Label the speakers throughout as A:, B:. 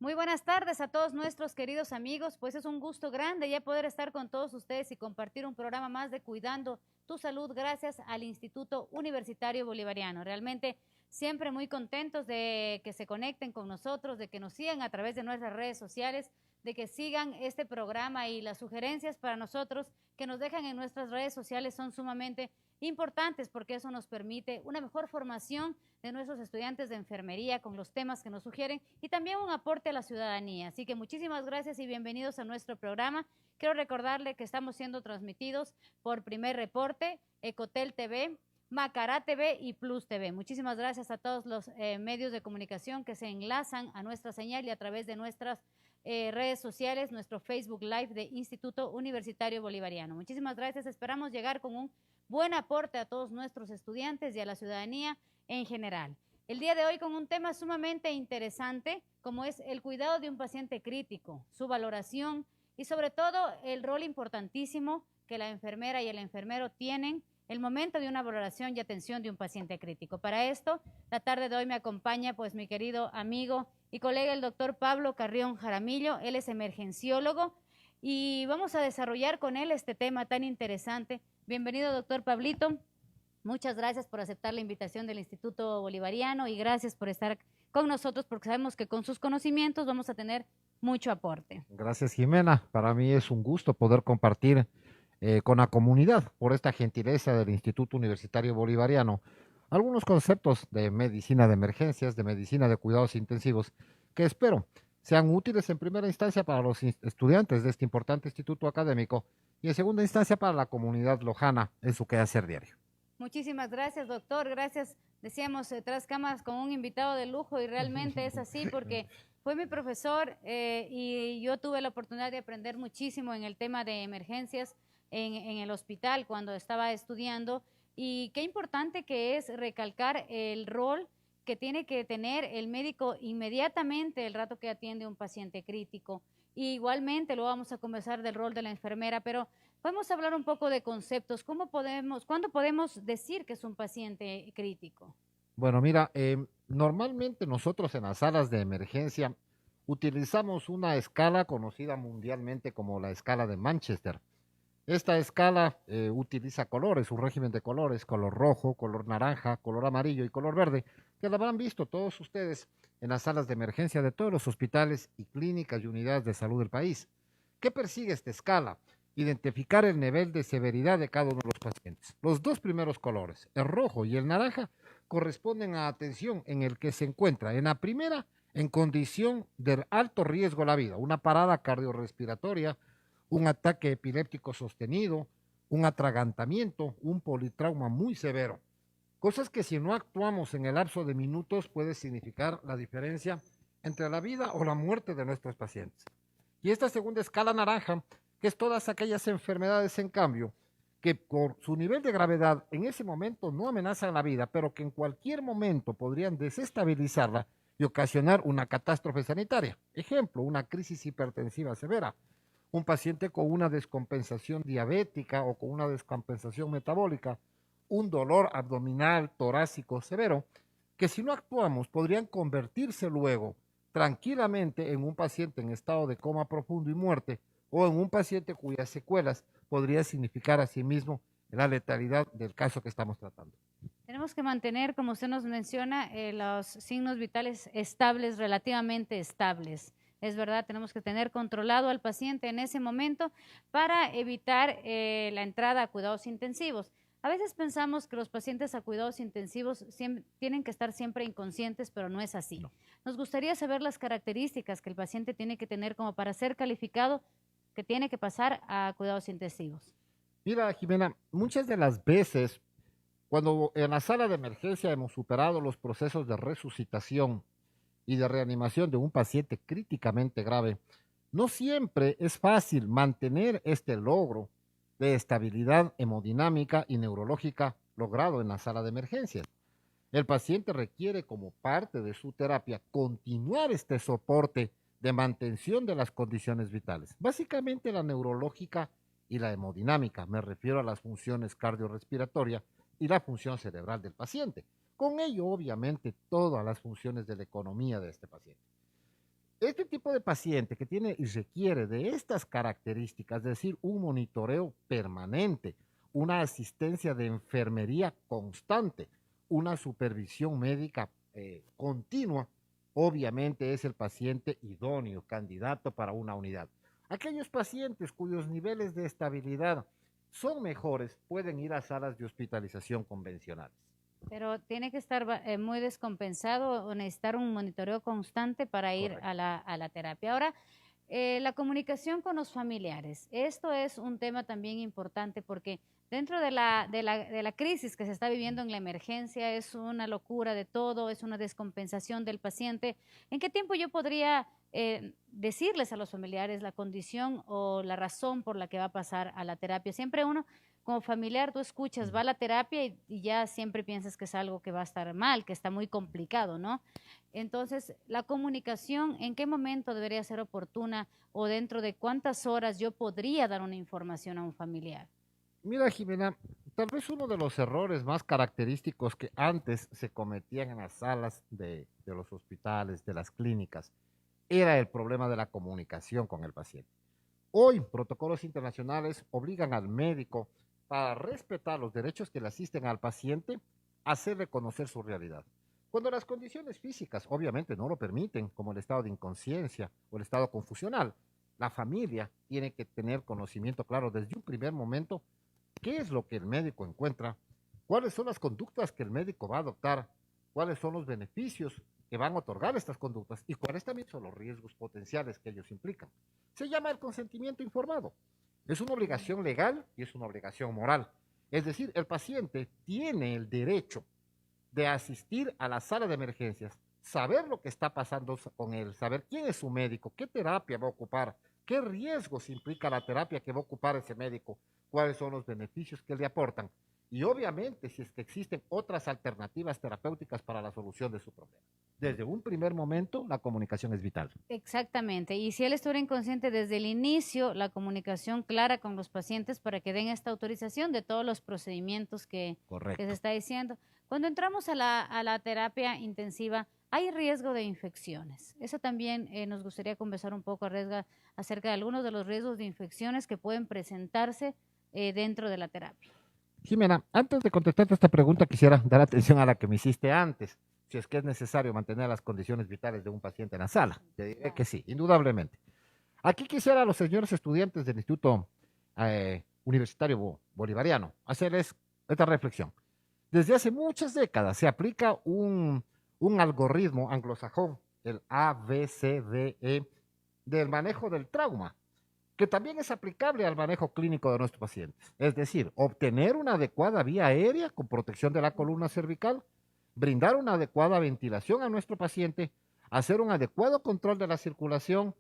A: Muy buenas tardes a todos nuestros queridos amigos, pues es un gusto grande ya poder estar con todos ustedes y compartir un programa más de Cuidando tu Salud gracias al Instituto Universitario Bolivariano. Realmente siempre muy contentos de que se conecten con nosotros, de que nos sigan a través de nuestras redes sociales, de que sigan este programa y las sugerencias para nosotros que nos dejan en nuestras redes sociales son sumamente importantes porque eso nos permite una mejor formación de nuestros estudiantes de enfermería con los temas que nos sugieren y también un aporte a la ciudadanía. Así que muchísimas gracias y bienvenidos a nuestro programa. Quiero recordarle que estamos siendo transmitidos por Primer Reporte, Ecotel TV, Macará TV y Plus TV. Muchísimas gracias a todos los medios de comunicación que se enlazan a nuestra señal y a través de nuestras redes sociales, nuestro Facebook Live de Instituto Universitario Bolivariano. Muchísimas gracias. Esperamos llegar con un buen aporte a todos nuestros estudiantes y a la ciudadanía en general. El día de hoy con un tema sumamente interesante, como es el cuidado de un paciente crítico, su valoración y sobre todo el rol importantísimo que la enfermera y el enfermero tienen el momento de una valoración y atención de un paciente crítico. Para esto, la tarde de hoy me acompaña pues mi querido amigo y colega el doctor Pablo Carrión Jaramillo. Él es emergenciólogo y vamos a desarrollar con él este tema tan interesante. Bienvenido, doctor Pablito. Muchas gracias por aceptar la invitación del Instituto Bolivariano y gracias por estar con nosotros porque sabemos que con sus conocimientos vamos a tener mucho aporte.
B: Gracias, Jimena. Para mí es un gusto poder compartir con la comunidad, por esta gentileza del Instituto Universitario Bolivariano, algunos conceptos de medicina de emergencias, de medicina de cuidados intensivos, que espero sean útiles en primera instancia para los estudiantes de este importante instituto académico y en segunda instancia para la comunidad lojana en su quehacer diario.
A: Muchísimas gracias, doctor. Gracias. Decíamos tras cámaras con un invitado de lujo y realmente es así porque fue mi profesor y yo tuve la oportunidad de aprender muchísimo en el tema de emergencias en el hospital cuando estaba estudiando y qué importante que es recalcar el rol que tiene que tener el médico inmediatamente el rato que atiende un paciente crítico. Y igualmente lo vamos a conversar del rol de la enfermera, pero podemos hablar un poco de conceptos. ¿Cuándo podemos decir que es un paciente crítico?
B: Bueno, mira, normalmente nosotros en las salas de emergencia utilizamos una escala conocida mundialmente como la escala de Manchester. Esta escala utiliza colores, un régimen de colores, color rojo, color naranja, color amarillo y color verde, que lo habrán visto todos ustedes en las salas de emergencia de todos los hospitales y clínicas y unidades de salud del país. ¿Qué persigue esta escala? Identificar el nivel de severidad de cada uno de los pacientes. Los dos primeros colores, el rojo y el naranja, corresponden a atención en el que se encuentra. En la primera, en condición de alto riesgo a la vida, una parada cardiorrespiratoria, un ataque epiléptico sostenido, un atragantamiento, un politrauma muy severo. Cosas que si no actuamos en el lapso de minutos puede significar la diferencia entre la vida o la muerte de nuestros pacientes. Y esta segunda escala naranja, que es todas aquellas enfermedades en cambio, que por su nivel de gravedad en ese momento no amenazan la vida, pero que en cualquier momento podrían desestabilizarla y ocasionar una catástrofe sanitaria. Ejemplo, una crisis hipertensiva severa, un paciente con una descompensación diabética o con una descompensación metabólica, un dolor abdominal torácico severo, que si no actuamos podrían convertirse luego tranquilamente en un paciente en estado de coma profundo y muerte o en un paciente cuyas secuelas podría significar asimismo la letalidad del caso que estamos tratando.
A: Tenemos que mantener, como usted nos menciona, los signos vitales estables, relativamente estables. Es verdad, tenemos que tener controlado al paciente en ese momento para evitar la entrada a cuidados intensivos. A veces pensamos que los pacientes a cuidados intensivos tienen que estar siempre inconscientes, pero no es así. No. Nos gustaría saber las características que el paciente tiene que tener como para ser calificado que tiene que pasar a cuidados intensivos.
B: Mira, Jimena, muchas de las veces cuando en la sala de emergencia hemos superado los procesos de resucitación y de reanimación de un paciente críticamente grave, no siempre es fácil mantener este logro de estabilidad hemodinámica y neurológica logrado en la sala de emergencias. El paciente requiere como parte de su terapia continuar este soporte de mantención de las condiciones vitales, básicamente la neurológica y la hemodinámica, me refiero a las funciones cardiorrespiratorias y la función cerebral del paciente. Con ello, obviamente, todas las funciones de la economía de este paciente. Este tipo de paciente que tiene y requiere de estas características, es decir, un monitoreo permanente, una asistencia de enfermería constante, una supervisión médica continua, obviamente es el paciente idóneo, candidato para una unidad. Aquellos pacientes cuyos niveles de estabilidad son mejores pueden ir a salas de hospitalización convencionales.
A: Pero tiene que estar muy descompensado o necesitar un monitoreo constante para ir
B: Correcto.
A: a la terapia. Ahora, la comunicación con los familiares. Esto es un tema también importante porque dentro de la crisis que se está viviendo en la emergencia es una locura de todo, es una descompensación del paciente. ¿En qué tiempo yo podría decirles a los familiares la condición o la razón por la que va a pasar a la terapia? Siempre uno como familiar, tú escuchas, va a la terapia y ya siempre piensas que es algo que va a estar mal, que está muy complicado, ¿no? Entonces, la comunicación, ¿en qué momento debería ser oportuna o dentro de cuántas horas yo podría dar una información a un familiar?
B: Mira, Jimena, tal vez uno de los errores más característicos que antes se cometían en las salas de los hospitales, de las clínicas, era el problema de la comunicación con el paciente. Hoy, protocolos internacionales obligan al médico, para respetar los derechos que le asisten al paciente, a hacerle conocer su realidad. Cuando las condiciones físicas obviamente no lo permiten, como el estado de inconsciencia o el estado confusional, la familia tiene que tener conocimiento claro desde un primer momento qué es lo que el médico encuentra, cuáles son las conductas que el médico va a adoptar, cuáles son los beneficios que van a otorgar estas conductas y cuáles también son los riesgos potenciales que ellos implican. Se llama el consentimiento informado. Es una obligación legal y es una obligación moral. Es decir, el paciente tiene el derecho de asistir a la sala de emergencias, saber lo que está pasando con él, saber quién es su médico, qué terapia va a ocupar, qué riesgos implica la terapia que va a ocupar ese médico, cuáles son los beneficios que le aportan y obviamente si es que existen otras alternativas terapéuticas para la solución de su problema. Desde un primer momento, la comunicación es vital.
A: Exactamente. Y si él estuviera inconsciente desde el inicio, la comunicación clara con los pacientes para que den esta autorización de todos los procedimientos que se está diciendo. Cuando entramos a la terapia intensiva, hay riesgo de infecciones. Eso también nos gustaría conversar un poco acerca de algunos de los riesgos de infecciones que pueden presentarse dentro de la terapia.
B: Jimena, antes de contestarte esta pregunta, quisiera dar atención a la que me hiciste antes. Si es que es necesario mantener las condiciones vitales de un paciente en la sala. Te diré que sí, indudablemente. Aquí quisiera a los señores estudiantes del Instituto Universitario Bolivariano hacerles esta reflexión. Desde hace muchas décadas se aplica un algoritmo anglosajón, el ABCDE, del manejo del trauma, que también es aplicable al manejo clínico de nuestros pacientes. Es decir, obtener una adecuada vía aérea con protección de la columna cervical, brindar una adecuada ventilación a nuestro paciente, hacer un adecuado control de la circulación,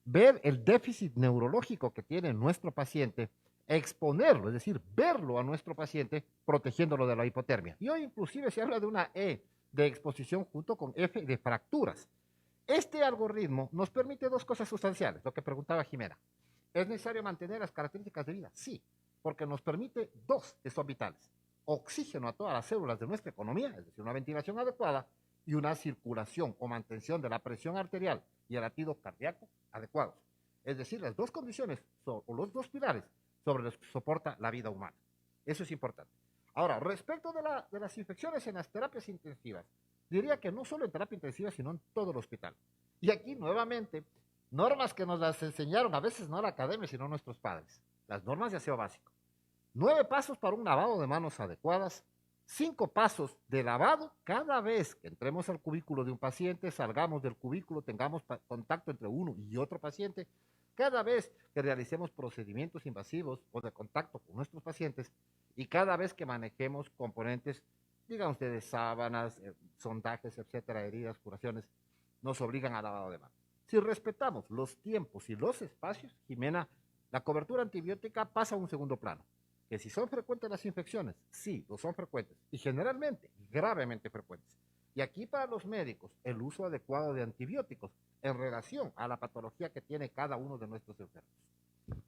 B: ver el déficit neurológico que tiene nuestro paciente, exponerlo, es decir, verlo a nuestro paciente, protegiéndolo de la hipotermia. Y hoy inclusive se habla de una E de exposición junto con F de fracturas. Este algoritmo nos permite dos cosas sustanciales, lo que preguntaba Jimena. ¿Es necesario mantener las características de vida? Sí, porque nos permite dos que son vitales. Oxígeno a todas las células de nuestra economía, es decir, una ventilación adecuada y una circulación o mantención de la presión arterial y el latido cardíaco adecuados. Es decir, las dos condiciones o los dos pilares sobre los que soporta la vida humana. Eso es importante. Ahora, respecto de las infecciones en las terapias intensivas, diría que no solo en terapia intensiva, sino en todo el hospital. Y aquí, nuevamente, normas que nos las enseñaron, a veces no la academia, sino nuestros padres. Las normas de aseo básico. 9 pasos para un lavado de manos adecuadas, 5 pasos de lavado cada vez que entremos al cubículo de un paciente, salgamos del cubículo, tengamos contacto entre uno y otro paciente, cada vez que realicemos procedimientos invasivos o de contacto con nuestros pacientes y cada vez que manejemos componentes, digan ustedes, sábanas, sondajes, etcétera, heridas, curaciones, nos obligan a lavado de manos. Si respetamos los tiempos y los espacios, Jimena, la cobertura antibiótica pasa a un segundo plano. Que si son frecuentes las infecciones, sí, lo son frecuentes y generalmente gravemente frecuentes. Y aquí para los médicos, el uso adecuado de antibióticos en relación a la patología que tiene cada uno de nuestros enfermos.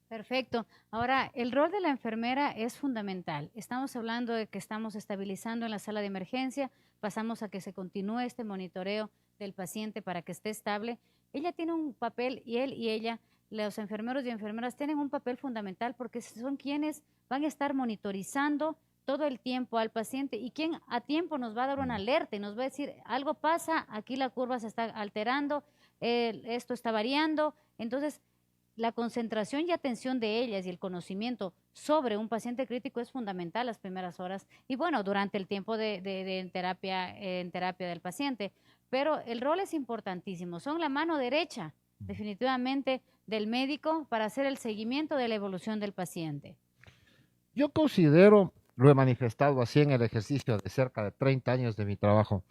A: Perfecto. Ahora, el rol de la enfermera es fundamental. Estamos hablando de que estamos estabilizando en la sala de emergencia, pasamos a que se continúe este monitoreo del paciente para que esté estable, ella tiene un papel, y él y ella, los enfermeros y enfermeras, tienen un papel fundamental porque son quienes van a estar monitorizando todo el tiempo al paciente y quien a tiempo nos va a dar una alerta y nos va a decir, algo pasa, aquí la curva se está alterando, esto está variando. Entonces, la concentración y atención de ellas y el conocimiento sobre un paciente crítico es fundamental las primeras horas y bueno, durante el tiempo en terapia del paciente. Pero el rol es importantísimo, son la mano derecha definitivamente del médico para hacer el seguimiento de la evolución del paciente.
B: Yo considero, lo he manifestado así en el ejercicio de cerca de 30 años de mi trabajo,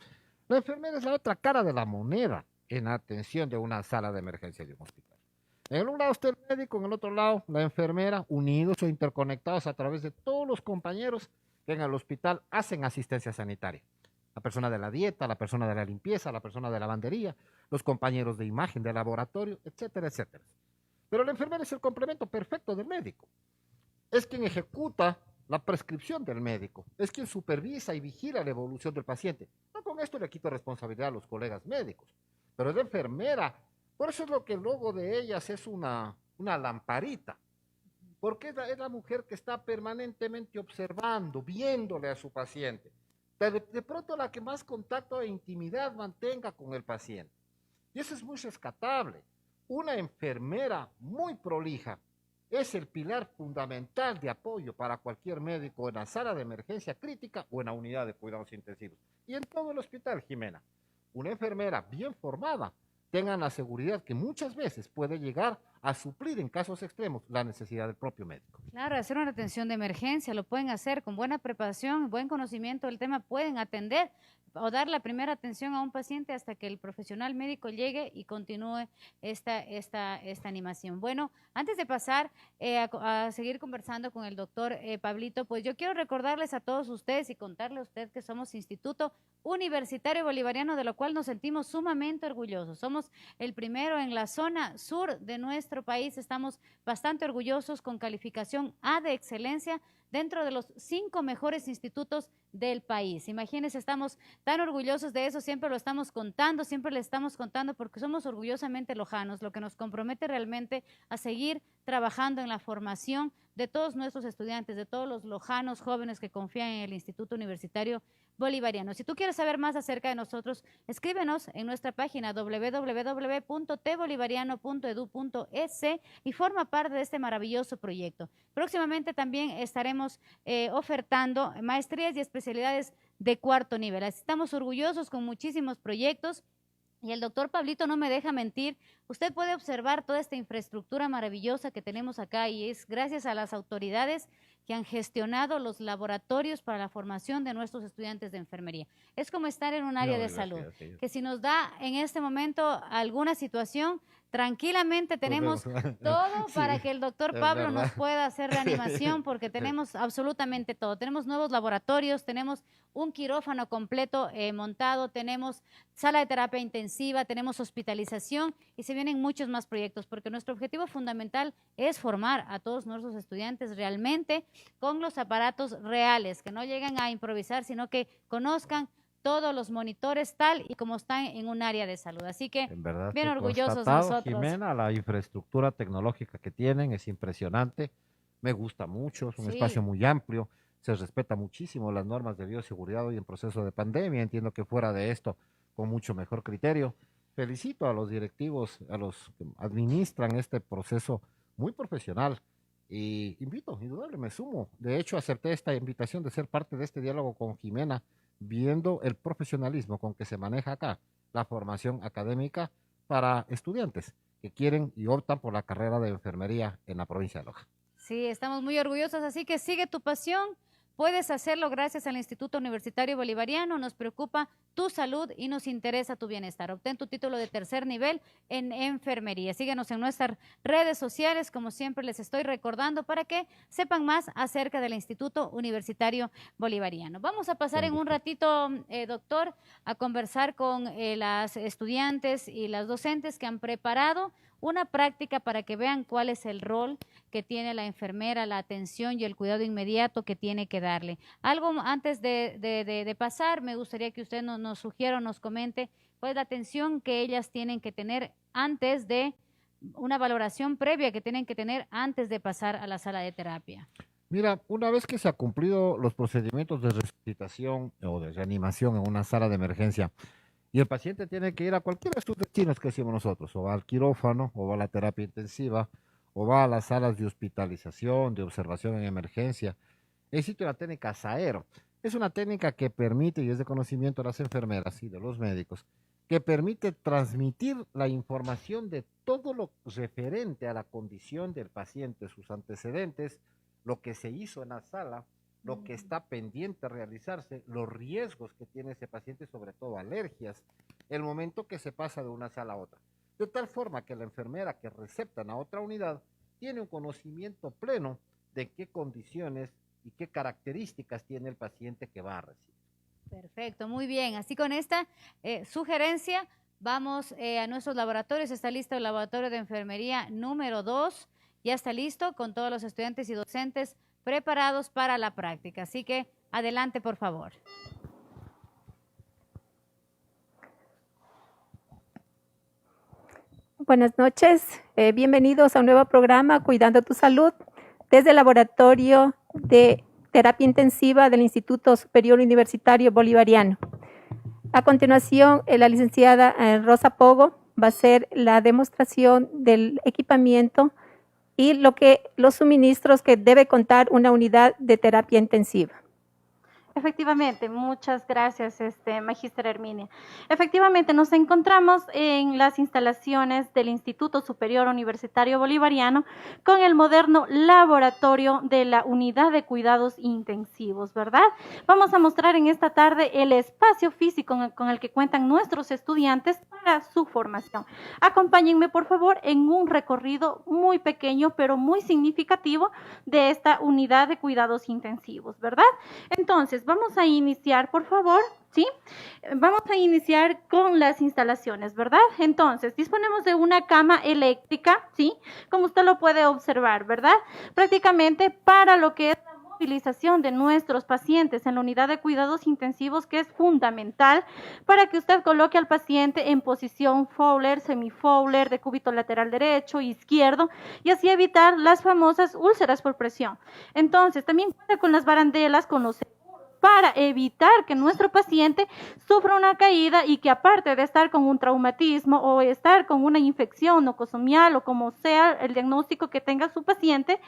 B: la enfermera es la otra cara de la moneda en la atención de una sala de emergencia de un hospital. En un lado está el médico, en el otro lado la enfermera, unidos o interconectados a través de todos los compañeros que en el hospital hacen asistencia sanitaria. La persona de la dieta, la persona de la limpieza, la persona de la lavandería, los compañeros de imagen, de laboratorio, etcétera, etcétera. Pero la enfermera es el complemento perfecto del médico. Es quien ejecuta la prescripción del médico, es quien supervisa y vigila la evolución del paciente. No con esto le quito responsabilidad a los colegas médicos, pero es la enfermera. Por eso es lo que el logo de ellas es una lamparita, porque es la mujer que está permanentemente observando, viéndole a su paciente. De pronto la que más contacto e intimidad mantenga con el paciente. Y eso es muy rescatable. Una enfermera muy prolija es el pilar fundamental de apoyo para cualquier médico en la sala de emergencia crítica o en la unidad de cuidados intensivos. Y en todo el hospital, Jimena, una enfermera bien formada tengan la seguridad que muchas veces puede llegar a suplir en casos extremos la necesidad del propio médico.
A: Claro, hacer una atención de emergencia lo pueden hacer con buena preparación, buen conocimiento del tema, pueden atender o dar la primera atención a un paciente hasta que el profesional médico llegue y continúe esta animación. Bueno, antes de pasar a seguir conversando con el doctor Pablito, pues yo quiero recordarles a todos ustedes y contarle a usted que somos Instituto Universitario Bolivariano, de lo cual nos sentimos sumamente orgullosos. Somos el primero en la zona sur de nuestro país, estamos bastante orgullosos con calificación A de excelencia dentro de los 5 mejores institutos del país. Imagínense, estamos tan orgullosos de eso, siempre lo estamos contando, siempre le estamos contando porque somos orgullosamente lojanos, lo que nos compromete realmente a seguir trabajando en la formación de todos nuestros estudiantes, de todos los lojanos jóvenes que confían en el Instituto Universitario Bolivariano. Si tú quieres saber más acerca de nosotros, escríbenos en nuestra página www.tbolivariano.edu.es y forma parte de este maravilloso proyecto. Próximamente también estaremos ofertando maestrías y especialidades de cuarto nivel. Estamos orgullosos con muchísimos proyectos. Y el doctor Pablito no me deja mentir, usted puede observar toda esta infraestructura maravillosa que tenemos acá y es gracias a las autoridades que han gestionado los laboratorios para la formación de nuestros estudiantes de enfermería. Es como estar en un área de salud, que si nos da en este momento alguna situación, tranquilamente tenemos todo para que el doctor Pablo nos pueda hacer reanimación porque tenemos absolutamente todo. Tenemos nuevos laboratorios, tenemos un quirófano completo montado, tenemos sala de terapia intensiva, tenemos hospitalización y se vienen muchos más proyectos porque nuestro objetivo fundamental es formar a todos nuestros estudiantes realmente con los aparatos reales, que no lleguen a improvisar, sino que conozcan todos los monitores tal y como están en un área de salud. Así que bien orgullosos nosotros.
B: Jimena, la infraestructura tecnológica que tienen es impresionante, me gusta mucho, es un espacio muy amplio, se respeta muchísimo las normas de bioseguridad hoy en proceso de pandemia, entiendo que fuera de esto con mucho mejor criterio. Felicito a los directivos, a los que administran este proceso muy profesional y invito, indudable, me sumo. De hecho, acepté esta invitación de ser parte de este diálogo con Jimena, viendo el profesionalismo con que se maneja acá la formación académica para estudiantes que quieren y optan por la carrera de enfermería en la provincia de Loja.
A: Sí, estamos muy orgullosos, así que sigue tu pasión. Puedes hacerlo gracias al Instituto Universitario Bolivariano. Nos preocupa tu salud y nos interesa tu bienestar. Obtén tu título de tercer nivel en enfermería. Síguenos en nuestras redes sociales, como siempre les estoy recordando, para que sepan más acerca del Instituto Universitario Bolivariano. Vamos a pasar en un ratito, doctor, a conversar con las estudiantes y las docentes que han preparado una práctica para que vean cuál es el rol que tiene la enfermera, la atención y el cuidado inmediato que tiene que darle. Algo antes de pasar, me gustaría que usted nos sugiera o nos comente pues la atención que ellas tienen que tener antes de una valoración previa que tienen que tener antes de pasar a la sala de terapia.
B: Mira, una vez que se han cumplido los procedimientos de resucitación o de reanimación en una sala de emergencia y el paciente tiene que ir a cualquiera de estos destinos que decimos nosotros, o va al quirófano, o va a la terapia intensiva, o va a las salas de hospitalización, de observación en emergencia, existe una técnica SAER. Es una técnica que permite, y es de conocimiento de las enfermeras y de los médicos, que permite transmitir la información de todo lo referente a la condición del paciente, sus antecedentes, lo que se hizo en la sala, lo que está pendiente a realizarse, los riesgos que tiene ese paciente, sobre todo alergias, el momento que se pasa de una sala a otra. De tal forma que la enfermera que recepta en la otra unidad tiene un conocimiento pleno de qué condiciones y qué características tiene el paciente que va a recibir.
A: Perfecto, muy bien. Así con esta sugerencia, vamos a nuestros laboratorios. Está listo el laboratorio de enfermería número 2. Ya está listo con todos los estudiantes y docentes preparados para la práctica. Así que adelante, por favor.
C: Buenas noches, bienvenidos a un nuevo programa Cuidando tu Salud desde el Laboratorio de Terapia Intensiva del Instituto Superior Universitario Bolivariano. A continuación, la licenciada Rosa Pogo va a hacer la demostración del equipamiento y los suministros que debe contar una unidad de terapia intensiva.
D: Efectivamente, muchas gracias, Magíster Herminia. Efectivamente, nos encontramos en las instalaciones del Instituto Superior Universitario Bolivariano con el moderno laboratorio de la Unidad de Cuidados Intensivos, ¿verdad? Vamos a mostrar en esta tarde el espacio físico con el que cuentan nuestros estudiantes para su formación. Acompáñenme, por favor, en un recorrido muy pequeño, pero muy significativo de esta Unidad de Cuidados Intensivos, ¿verdad? Entonces, vamos a iniciar, por favor, ¿sí? Vamos a iniciar con las instalaciones, ¿verdad? Entonces, disponemos de una cama eléctrica, ¿sí? Como usted lo puede observar, ¿verdad? Prácticamente para lo que es la movilización de nuestros pacientes en la unidad de cuidados intensivos, que es fundamental para que usted coloque al paciente en posición Fowler, semi-Fowler, de cúbito lateral derecho, izquierdo, y así evitar las famosas úlceras por presión. Entonces, también cuenta con las barandelas, con los para evitar que nuestro paciente sufra una caída y que aparte de estar con un traumatismo o estar con una infección nocosomial o como sea el diagnóstico que tenga su paciente,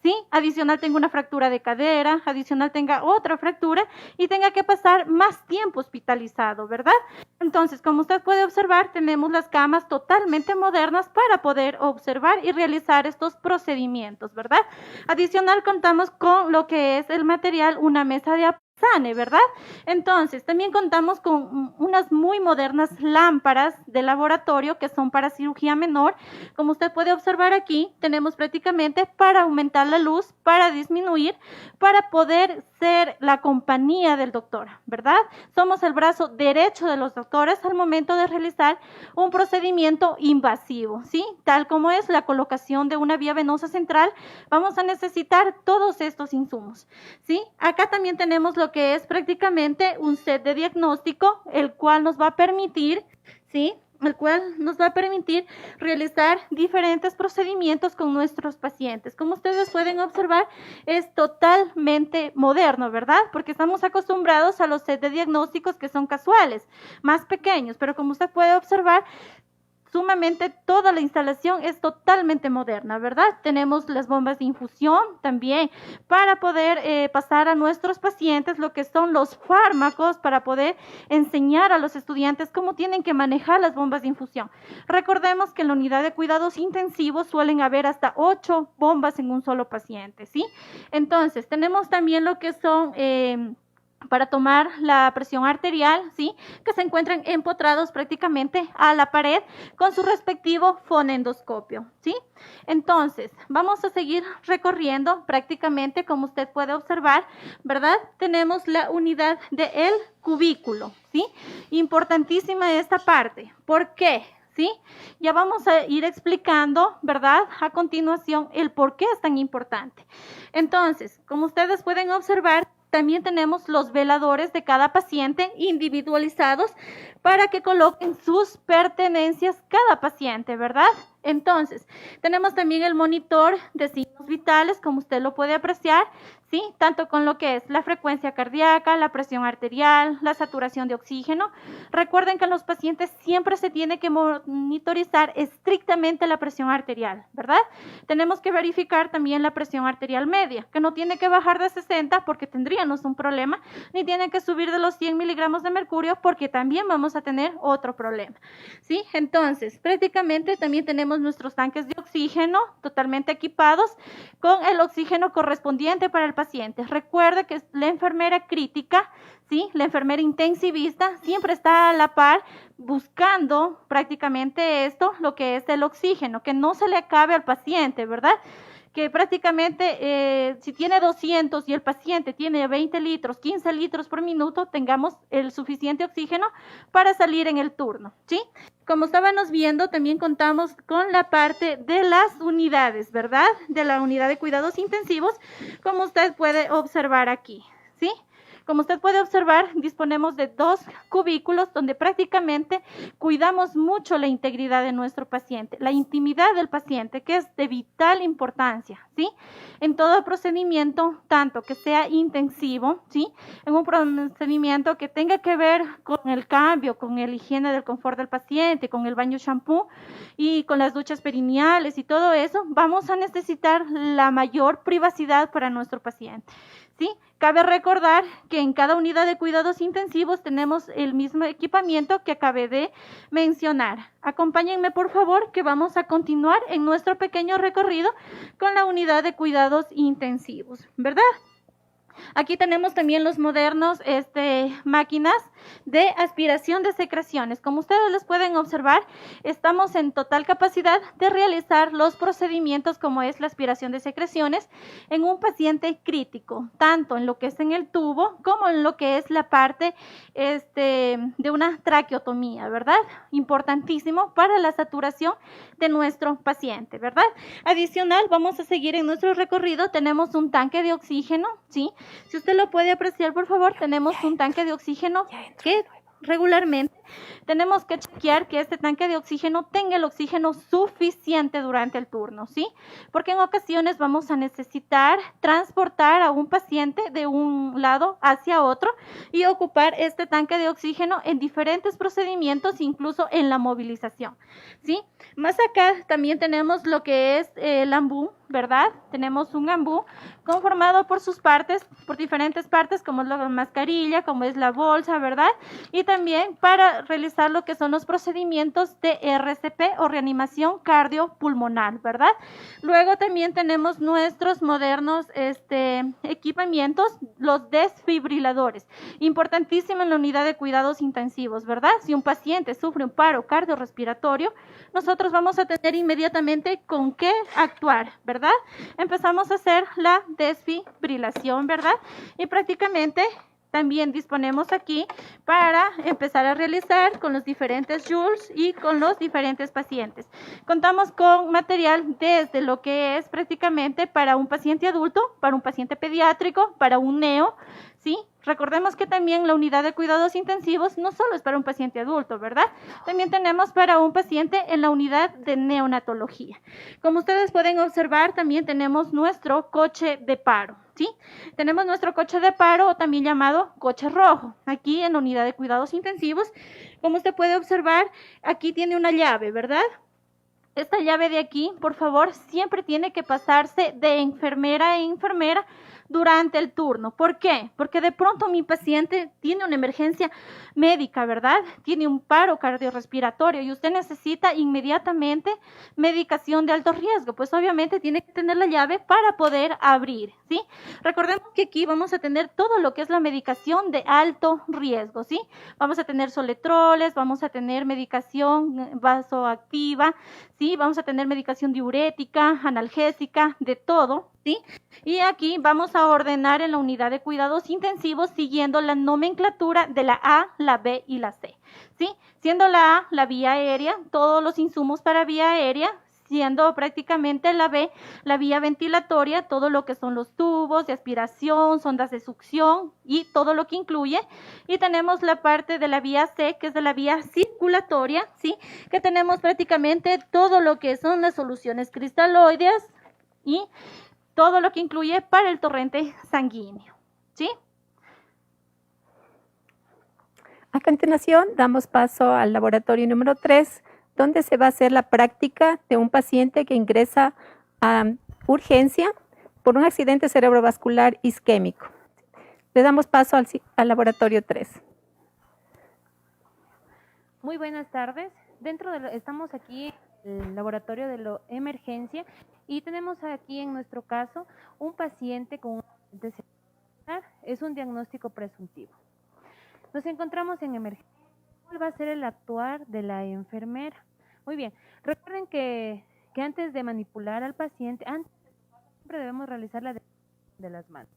D: ¿sí? Adicional tenga una fractura de cadera, adicional tenga otra fractura y tenga que pasar más tiempo hospitalizado, ¿verdad? Entonces, como usted puede observar, tenemos las camas totalmente modernas para poder observar y realizar estos procedimientos, ¿verdad? Adicional contamos con lo que es el material, una mesa de Sane, ¿verdad? Entonces, también contamos con unas muy modernas lámparas de laboratorio que son para cirugía menor. Como usted puede observar aquí, tenemos prácticamente para aumentar la luz, para disminuir, para poder ser la compañía del doctor, ¿verdad? Somos el brazo derecho de los doctores al momento de realizar un procedimiento invasivo, ¿sí? Tal como es la colocación de una vía venosa central, vamos a necesitar todos estos insumos, ¿sí? Acá también tenemos lo que es prácticamente un set de diagnóstico, el cual nos va a permitir, ¿sí? El cual nos va a permitir realizar diferentes procedimientos con nuestros pacientes. Como ustedes pueden observar, es totalmente moderno, ¿verdad? Porque estamos acostumbrados a los sets de diagnósticos que son casuales, más pequeños, pero como usted puede observar, sumamente toda la instalación es totalmente moderna, ¿verdad? Tenemos las bombas de infusión también para poder pasar a nuestros pacientes lo que son los fármacos para poder enseñar a los estudiantes cómo tienen que manejar las bombas de infusión. Recordemos que en la unidad de cuidados intensivos suelen haber hasta 8 bombas en un solo paciente, ¿sí? Entonces, tenemos también lo que son para tomar la presión arterial, ¿sí? Que se encuentran empotrados prácticamente a la pared con su respectivo fonendoscopio, ¿sí? Entonces, vamos a seguir recorriendo prácticamente, como usted puede observar, ¿verdad? Tenemos la unidad del cubículo, ¿sí? Importantísima esta parte. ¿Por qué? ¿Sí? Ya vamos a ir explicando, ¿verdad? A continuación, el por qué es tan importante. Entonces, como ustedes pueden observar, también tenemos los veladores de cada paciente individualizados para que coloquen sus pertenencias cada paciente, ¿verdad? Entonces, tenemos también el monitor de signos vitales, como usted lo puede apreciar, ¿sí? Tanto con lo que es la frecuencia cardíaca, la presión arterial, la saturación de oxígeno. Recuerden que en los pacientes siempre se tiene que monitorizar estrictamente la presión arterial, ¿verdad? Tenemos que verificar también la presión arterial media, que no tiene que bajar de 60 porque tendríamos un problema, ni tiene que subir de los 100 miligramos de mercurio porque también vamos a tener otro problema, ¿sí? Entonces, prácticamente también tenemos nuestros tanques de oxígeno totalmente equipados con el oxígeno correspondiente para el paciente. Recuerde que la enfermera crítica, ¿sí? La enfermera intensivista siempre está a la par buscando prácticamente esto, lo que es el oxígeno, que no se le acabe al paciente, ¿verdad? Que prácticamente si tiene 200 y el paciente tiene 20 litros, 15 litros por minuto, tengamos el suficiente oxígeno para salir en el turno, ¿sí? Como estábamos viendo, también contamos con la parte de las unidades, ¿verdad? De la unidad de cuidados intensivos, como usted puede observar aquí, ¿sí? Como usted puede observar, disponemos de 2 cubículos donde prácticamente cuidamos mucho la integridad de nuestro paciente, la intimidad del paciente, que es de vital importancia, ¿sí? En todo procedimiento, tanto que sea intensivo, ¿sí? En un procedimiento que tenga que ver con el cambio, con el higiene del confort del paciente, con el baño shampoo y con las duchas perineales y todo eso, vamos a necesitar la mayor privacidad para nuestro paciente, ¿sí? Cabe recordar que en cada unidad de cuidados intensivos tenemos el mismo equipamiento que acabé de mencionar. Acompáñenme, por favor, que vamos a continuar en nuestro pequeño recorrido con la unidad de cuidados intensivos, ¿verdad? Aquí tenemos también los modernos máquinas de aspiración de secreciones. Como ustedes les pueden observar, estamos en total capacidad de realizar los procedimientos como es la aspiración de secreciones en un paciente crítico, tanto en lo que es en el tubo como en lo que es la parte de una traqueotomía, ¿verdad? Importantísimo para la saturación de nuestro paciente, ¿verdad? Adicional, vamos a seguir en nuestro recorrido. Tenemos un tanque de oxígeno, ¿sí? Si usted lo puede apreciar, por favor, tenemos un tanque de oxígeno que regularmente tenemos que chequear que este tanque de oxígeno tenga el oxígeno suficiente durante el turno, ¿sí? Porque en ocasiones vamos a necesitar transportar a un paciente de un lado hacia otro y ocupar este tanque de oxígeno en diferentes procedimientos, incluso en la movilización, ¿sí? Más acá también tenemos lo que es el ambú, ¿verdad? Tenemos un ambú conformado por sus partes, por diferentes partes, como es la mascarilla, como es la bolsa, ¿verdad? Y también para realizar lo que son los procedimientos de RCP o reanimación cardiopulmonar, ¿verdad? Luego también tenemos nuestros modernos equipamientos, los desfibriladores, importantísimo en la unidad de cuidados intensivos, ¿verdad? Si un paciente sufre un paro cardiorrespiratorio, nosotros vamos a tener inmediatamente con qué actuar, ¿verdad? Empezamos a hacer la desfibrilación, ¿verdad? Y prácticamente también disponemos aquí para empezar a realizar con los diferentes joules y con los diferentes pacientes. Contamos con material desde lo que es prácticamente para un paciente adulto, para un paciente pediátrico, para un neo, ¿sí? Recordemos que también la unidad de cuidados intensivos no solo es para un paciente adulto, ¿verdad? También tenemos para un paciente en la unidad de neonatología. Como ustedes pueden observar, también tenemos nuestro coche de paro, ¿sí? Tenemos nuestro coche de paro, también llamado coche rojo, aquí en la unidad de cuidados intensivos. Como usted puede observar, aquí tiene una llave, ¿verdad? Esta llave de aquí, por favor, siempre tiene que pasarse de enfermera a enfermera durante el turno. ¿Por qué? Porque de pronto mi paciente tiene una emergencia médica, ¿verdad? Tiene un paro cardiorrespiratorio y usted necesita inmediatamente medicación de alto riesgo. Pues obviamente tiene que tener la llave para poder abrir, ¿sí? Recordemos que aquí vamos a tener todo lo que es la medicación de alto riesgo, ¿sí? Vamos a tener soletroles, vamos a tener medicación vasoactiva, ¿sí? Vamos a tener medicación diurética, analgésica, de todo, ¿sí? Y aquí vamos a ordenar en la unidad de cuidados intensivos siguiendo la nomenclatura de la A, la B y la C, ¿sí? Siendo la A la vía aérea, todos los insumos para vía aérea, siendo prácticamente la B, la vía ventilatoria, todo lo que son los tubos de aspiración, sondas de succión y todo lo que incluye. Y tenemos la parte de la vía C, que es de la vía circulatoria, ¿sí? Que tenemos prácticamente todo lo que son las soluciones cristaloides y todo lo que incluye para el torrente sanguíneo, ¿sí?
C: A continuación, damos paso al laboratorio número 3, donde se va a hacer la práctica de un paciente que ingresa a urgencia por un accidente cerebrovascular isquémico. Le damos paso al laboratorio 3.
E: Muy buenas tardes. Estamos aquí en el laboratorio de la emergencia y tenemos aquí en nuestro caso un paciente con un accidente cerebrovascular. Es un diagnóstico presuntivo. Nos encontramos en emergencia. ¿Cuál va a ser el actuar de la enfermera? Muy bien. Recuerden que antes de manipular al paciente, siempre debemos realizar la de las manos.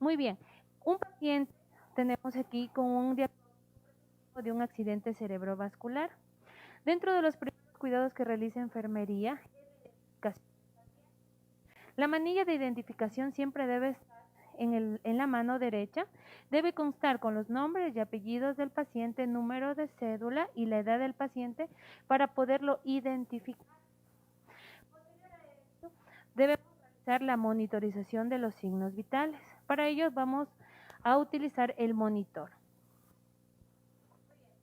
E: Muy bien. Un paciente tenemos aquí con un diagnóstico de un accidente cerebrovascular. Dentro de los primeros cuidados que realiza enfermería, la manilla de identificación siempre debe estar en la mano derecha. Debe constar con los nombres y apellidos del paciente, número de cédula y la edad del paciente para poderlo identificar. Debemos realizar la monitorización de los signos vitales. Para ello vamos a utilizar el monitor.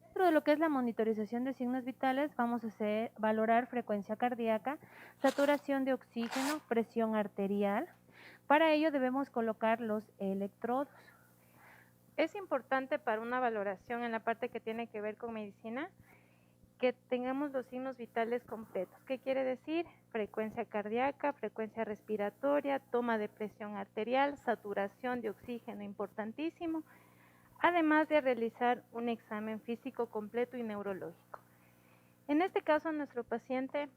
E: Dentro de lo que es la monitorización de signos vitales, vamos a valorar frecuencia cardíaca, saturación de oxígeno, presión arterial. Para ello debemos colocar los electrodos.
F: Es importante para una valoración en la parte que tiene que ver con medicina que tengamos los signos vitales completos. ¿Qué quiere decir? Frecuencia cardíaca, frecuencia respiratoria, toma de presión arterial, saturación de oxígeno, importantísimo, además de realizar un examen físico completo y neurológico. En este caso, nuestro paciente,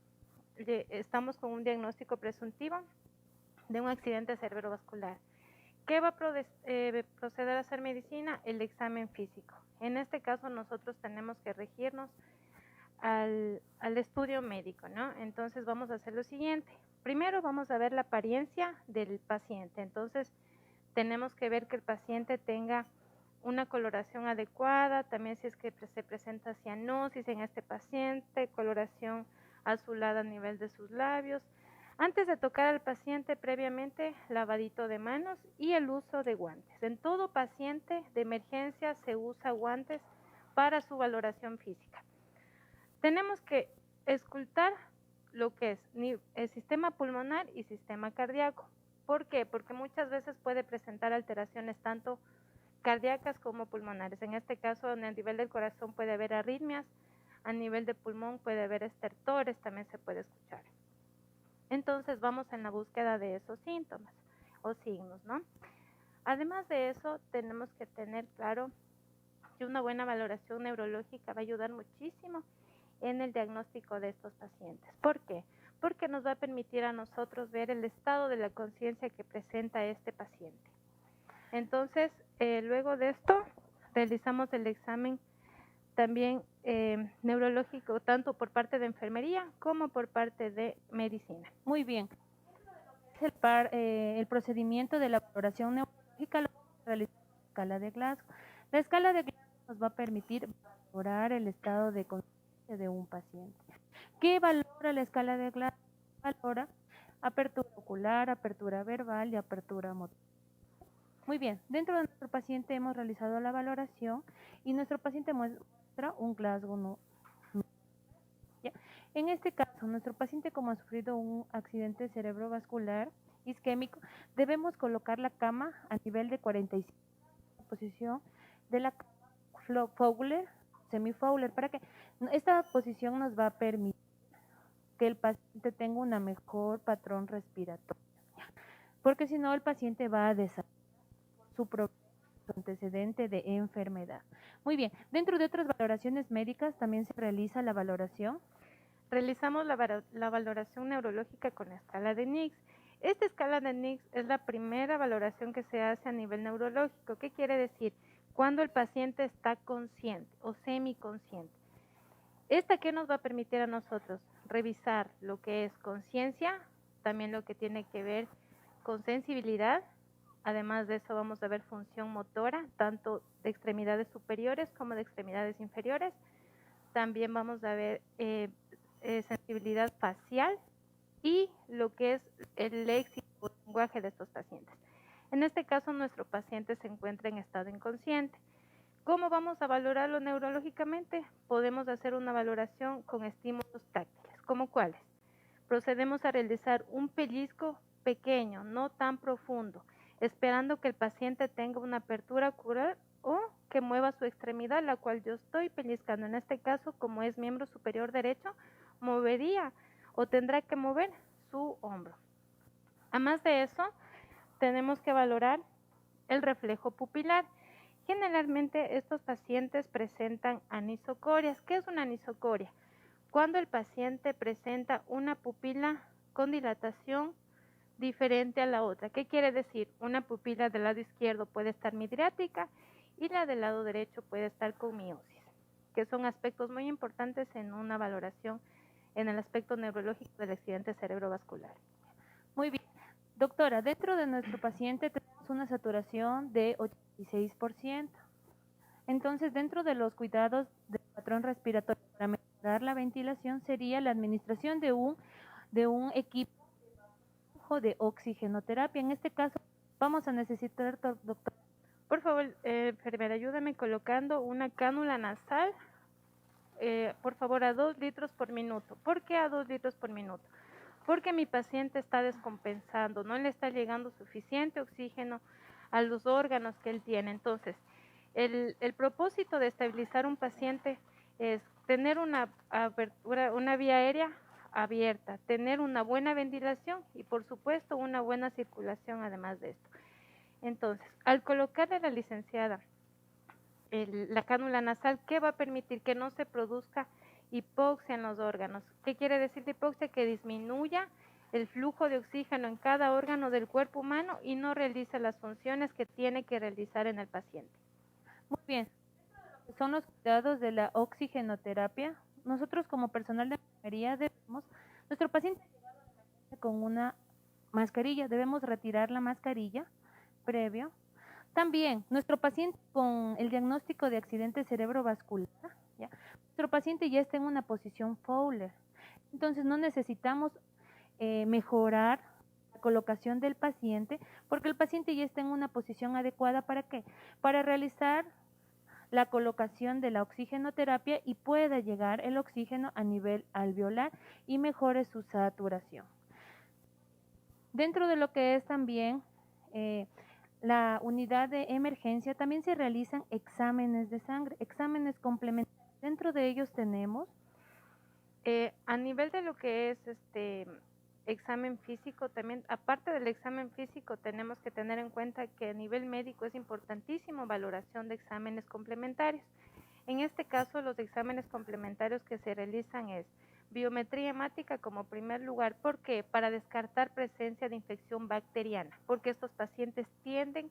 F: estamos con un diagnóstico presuntivo de un accidente cerebrovascular. ¿Qué va a proceder a hacer medicina? El examen físico. En este caso nosotros tenemos que regirnos al estudio médico, ¿no? Entonces vamos a hacer lo siguiente. Primero vamos a ver la apariencia del paciente. Entonces tenemos que ver que el paciente tenga una coloración adecuada, también si es que se presenta cianosis en este paciente, coloración azulada a nivel de sus labios. Antes de tocar al paciente, previamente lavadito de manos y el uso de guantes. En todo paciente de emergencia se usa guantes para su valoración física. Tenemos que escultar lo que es el sistema pulmonar y sistema cardíaco. ¿Por qué? Porque muchas veces puede presentar alteraciones tanto cardíacas como pulmonares. En este caso, en el nivel del corazón puede haber arritmias, a nivel de pulmón puede haber estertores, también se puede escuchar. Entonces vamos en la búsqueda de esos síntomas o signos, ¿no? Además de eso, tenemos que tener claro que una buena valoración neurológica va a ayudar muchísimo en el diagnóstico de estos pacientes. ¿Por qué? Porque nos va a permitir a nosotros ver el estado de la conciencia que presenta este paciente. Entonces, luego de esto, realizamos el examen también neurológico, tanto por parte de enfermería como por parte de medicina.
E: Muy bien. El procedimiento de la valoración neurológica lo realiza la escala de Glasgow. La escala de Glasgow nos va a permitir valorar el estado de conciencia de un paciente. ¿Qué valora la escala de Glasgow? Valora apertura ocular, apertura verbal y apertura motora. Muy bien, dentro de nuestro paciente hemos realizado la valoración y nuestro paciente muestra un Glasgow no. ¿Ya? En este caso, nuestro paciente, como ha sufrido un accidente cerebrovascular isquémico, debemos colocar la cama a nivel de 45, posición de la Fowler, semi-Fowler, para que esta posición nos va a permitir que el paciente tenga una mejor patrón respiratorio, porque si no el paciente va a desarrollar su propio antecedente de enfermedad. Muy bien, dentro de otras valoraciones médicas también se realiza la valoración.
F: Realizamos la valoración neurológica con la escala de Nix. Esta escala de Nix es la primera valoración que se hace a nivel neurológico. ¿Qué quiere decir? Cuando el paciente está consciente o semiconsciente. ¿Esta qué nos va a permitir a nosotros? revisar lo que es conciencia, también lo que tiene que ver con sensibilidad. Además de eso vamos a ver función motora, tanto de extremidades superiores como de extremidades inferiores. También vamos a ver sensibilidad facial y lo que es el léxico o lenguaje de estos pacientes. En este caso, nuestro paciente se encuentra en estado inconsciente. ¿Cómo vamos a valorarlo neurológicamente? Podemos hacer una valoración con estímulos táctiles. ¿Cómo cuáles? Procedemos a realizar un pellizco pequeño, no tan profundo, esperando que el paciente tenga una apertura ocular o que mueva su extremidad, la cual yo estoy pellizcando. En este caso, como es miembro superior derecho, movería o tendrá que mover su hombro. Además de eso, tenemos que valorar el reflejo pupilar. Generalmente estos pacientes presentan anisocorias. ¿Qué es una anisocoria? Cuando el paciente presenta una pupila con dilatación diferente a la otra. ¿Qué quiere decir? Una pupila del lado izquierdo puede estar midriática y la del lado derecho puede estar con miosis, que son aspectos muy importantes en una valoración en el aspecto neurológico del accidente cerebrovascular.
E: Muy bien. Doctora, dentro de nuestro paciente tenemos una saturación de 86%. Entonces, dentro de los cuidados del patrón respiratorio para mejorar la ventilación sería la administración de un equipo de oxigenoterapia. En este caso, vamos a necesitar, doctor.
F: Por favor, enfermera, ayúdame colocando una cánula nasal, por favor, a 2 litros por minuto. ¿Por qué a 2 litros por minuto? Porque mi paciente está descompensando, no le está llegando suficiente oxígeno a los órganos que él tiene. Entonces, el propósito de estabilizar un paciente es tener una apertura, una vía aérea abierta, tener una buena ventilación y por supuesto una buena circulación además de esto. Entonces, al colocarle a la licenciada la cánula nasal, ¿qué va a permitir? Que no se produzca hipoxia en los órganos. ¿Qué quiere decir de hipoxia? Que disminuya el flujo de oxígeno en cada órgano del cuerpo humano y no realice las funciones que tiene que realizar en el paciente.
E: Muy bien. Son los cuidados de la oxigenoterapia. Nosotros como personal de enfermería nuestro paciente con una mascarilla, debemos retirar la mascarilla previo. También, nuestro paciente con el diagnóstico de accidente cerebrovascular, ¿ya? Nuestro paciente ya está en una posición Fowler. Entonces, no necesitamos mejorar la colocación del paciente, porque el paciente ya está en una posición adecuada. ¿Para qué? Para realizar la colocación de la oxigenoterapia y pueda llegar el oxígeno a nivel alveolar y mejore su saturación. Dentro de lo que es también la unidad de emergencia, también se realizan exámenes de sangre, exámenes complementarios. Dentro de ellos tenemos
F: a nivel de lo que es examen físico, también aparte del examen físico tenemos que tener en cuenta que a nivel médico es importantísimo valoración de exámenes complementarios. En este caso, los exámenes complementarios que se realizan es biometría hemática como primer lugar. ¿Por qué? Para descartar presencia de infección bacteriana, porque estos pacientes tienden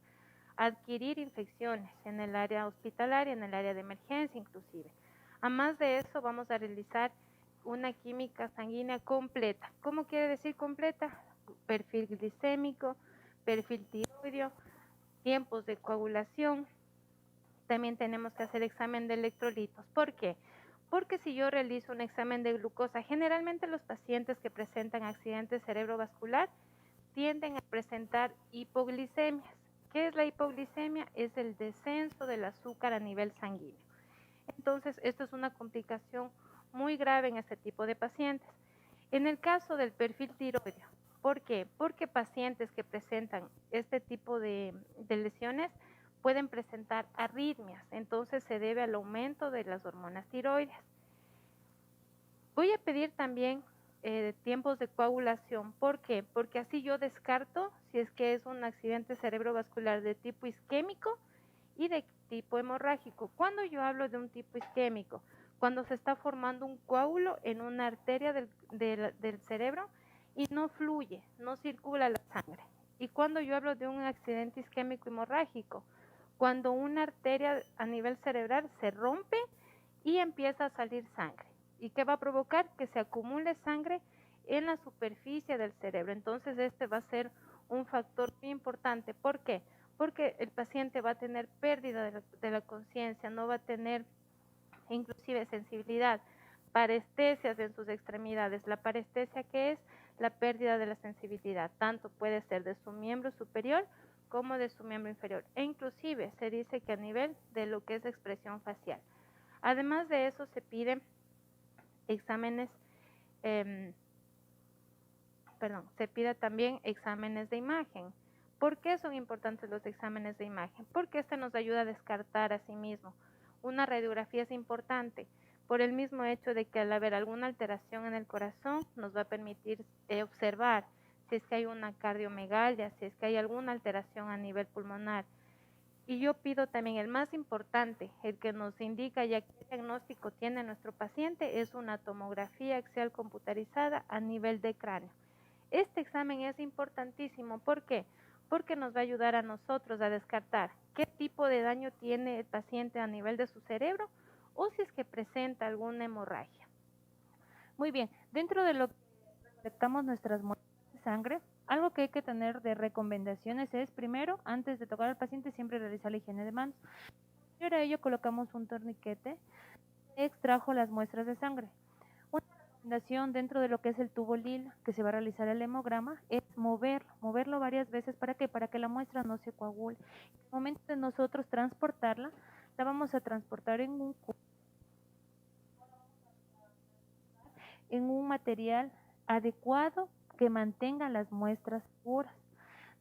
F: a adquirir infecciones en el área hospitalaria, en el área de emergencia inclusive. Además de eso, vamos a realizar una química sanguínea completa. ¿Cómo quiere decir completa? Perfil glicémico, perfil tiroideo, tiempos de coagulación. También tenemos que hacer examen de electrolitos. ¿Por qué? Porque si yo realizo un examen de glucosa, generalmente los pacientes que presentan accidente cerebrovascular tienden a presentar hipoglicemias. ¿Qué es la hipoglicemia? Es el descenso del azúcar a nivel sanguíneo. Entonces, esto es una complicación muy grave en este tipo de pacientes. En el caso del perfil tiroideo, ¿por qué? Porque pacientes que presentan este tipo de lesiones pueden presentar arritmias, entonces se debe al aumento de las hormonas tiroides. Voy a pedir también tiempos de coagulación. ¿Por qué? Porque así yo descarto si es que es un accidente cerebrovascular de tipo isquémico y de tipo hemorrágico. Cuando yo hablo de un tipo isquémico, cuando se está formando un coágulo en una arteria del cerebro y no fluye, no circula la sangre. Y cuando yo hablo de un accidente isquémico hemorrágico, cuando una arteria a nivel cerebral se rompe y empieza a salir sangre. ¿Y qué va a provocar? Que se acumule sangre en la superficie del cerebro. Entonces este va a ser un factor muy importante. ¿Por qué? Porque el paciente va a tener pérdida de la conciencia, no va a tener inclusive sensibilidad, parestesias en sus extremidades. La parestesia, ¿qué es? La pérdida de la sensibilidad, tanto puede ser de su miembro superior como de su miembro inferior, e inclusive se dice que a nivel de lo que es expresión facial. Además de eso se piden exámenes, se pide también exámenes de imagen. ¿Por qué son importantes los exámenes de imagen? Porque este nos ayuda a descartar a sí mismo. Una radiografía es importante por el mismo hecho de que al haber alguna alteración en el corazón nos va a permitir observar si es que hay una cardiomegalia, si es que hay alguna alteración a nivel pulmonar. Y yo pido también el más importante, el que nos indica ya qué diagnóstico tiene nuestro paciente, es una tomografía axial computarizada a nivel de cráneo. Este examen es importantísimo. ¿Por qué? Porque nos va a ayudar a nosotros a descartar qué tipo de daño tiene el paciente a nivel de su cerebro o si es que presenta alguna hemorragia.
E: Muy bien, dentro de lo que detectamos nuestras muestras de sangre, algo que hay que tener de recomendaciones es, primero, antes de tocar al paciente, siempre realizar la higiene de manos. Posterior a ello, colocamos un torniquete que extrajo las muestras de sangre. Una recomendación dentro de lo que es el tubo lila, que se va a realizar el hemograma, es moverlo varias veces. ¿Para qué? Para que la muestra no se coagule. En el momento de nosotros transportarla, la vamos a transportar en un material adecuado que mantenga las muestras puras.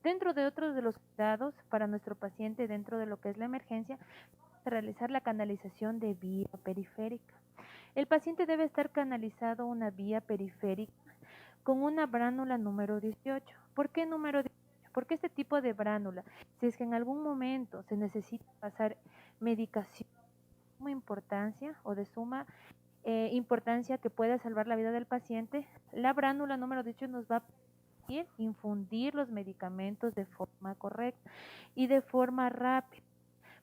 E: Dentro de otros de los cuidados para nuestro paciente dentro de lo que es la emergencia, vamos a realizar la canalización de vía periférica. El paciente debe estar canalizado una vía periférica con una bránula número 18. ¿Por qué número 18? Porque este tipo de bránula, si es que en algún momento se necesita pasar medicación de suma importancia o de suma importancia que pueda salvar la vida del paciente, la bránula número 18 nos va a permitir infundir los medicamentos de forma correcta y de forma rápida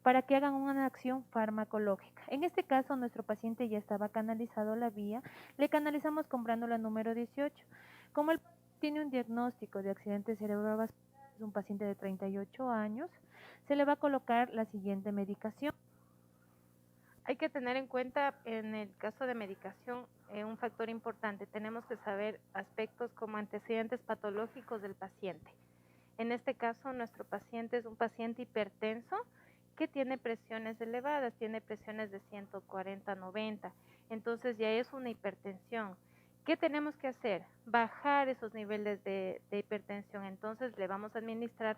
E: para que hagan una acción farmacológica. En este caso, nuestro paciente ya estaba canalizado la vía, le canalizamos con bránula número 18. Como el paciente tiene un diagnóstico de accidente cerebrovascular, es un paciente de 38 años, se le va a colocar la siguiente medicación.
F: Hay que tener en cuenta en el caso de medicación un factor importante. Tenemos que saber aspectos como antecedentes patológicos del paciente. En este caso, nuestro paciente es un paciente hipertenso que tiene presiones elevadas, tiene presiones de 140-90, entonces ya es una hipertensión. ¿Qué tenemos que hacer? Bajar esos niveles de hipertensión. Entonces le vamos a administrar